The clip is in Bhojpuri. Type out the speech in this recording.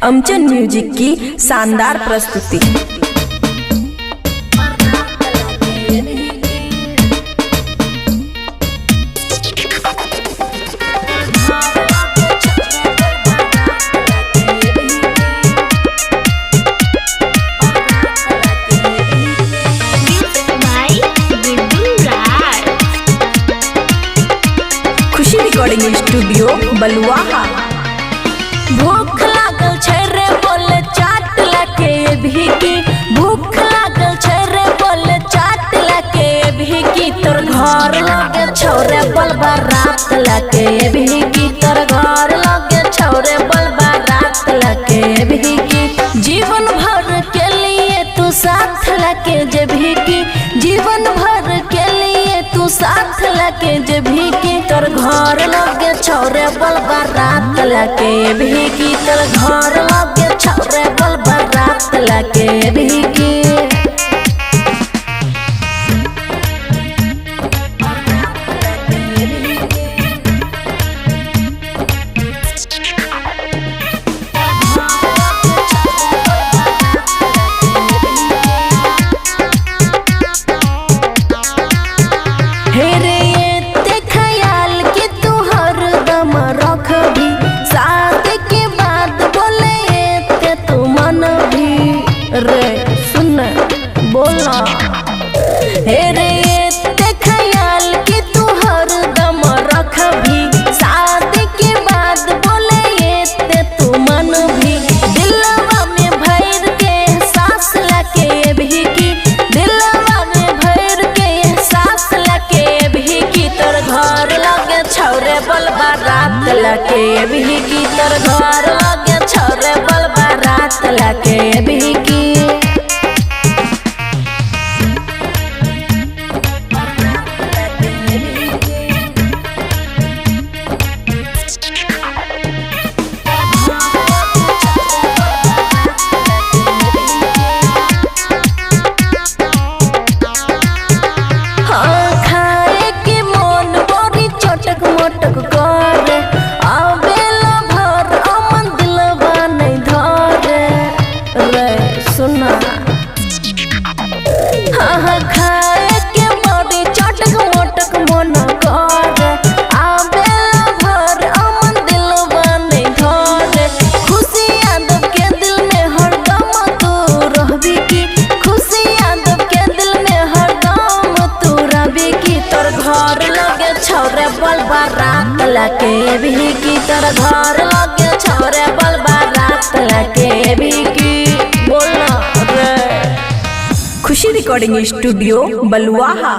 अमचन म्यूजिक की शानदार प्रस्तुति। खुशी रिकॉर्डिंग स्टूडियो बलुआहा। भूख लागल छै रे बोले चाट लाके भीगी, भूख लागल छै रे बोले चाट लाके भीगी, तोर घर लगे छोरे बलबा रात लाके भीगी, तोर घर लगे छोरे बलबा रात लाके भीगी। जीवन भर के लिए तू साथ लाके जे भीगी, जीवन भर के लिए तू साथ लाके जे भीगी, तोर घर लगे छोरे बलबा रात लाके भीगी, तोर घर लगे छोरे बलबा रात लाके भीगी। हेरे ये ख्याल कि तू हरदम रखबी, शादी के बाद बोले ये तू मन भी रे सुन बोला। हेरे ये ख्याल कि तू हरदम रखबी, शादी के बाद बोले ये तू मन भी, दिलवा में भर के सांस लाके भीगी, दिलवा में भर के सांस लाके भीगी, तोर घर लगे छोरे बलबा रात लाके भीगी, तोर घर लगे छोरे बलबा रात लाके भीगी। हाँ खाए के बड़ी चटक मोटक मन कर, आबेला भर अमन दिलवा नहीं धरे, खुशी यादव के दिल में हरदम तू रहबी की, खुशी यादव के दिल में हरदम तू रहबी की, तोर घर लगे छोरे बलबा रात लाके भीगी, तोर घर लगे छोरे बलबा रात लाके भीगी। बोला रे खुशी रिकॉर्डिंग स्टूडियो बलुआहा।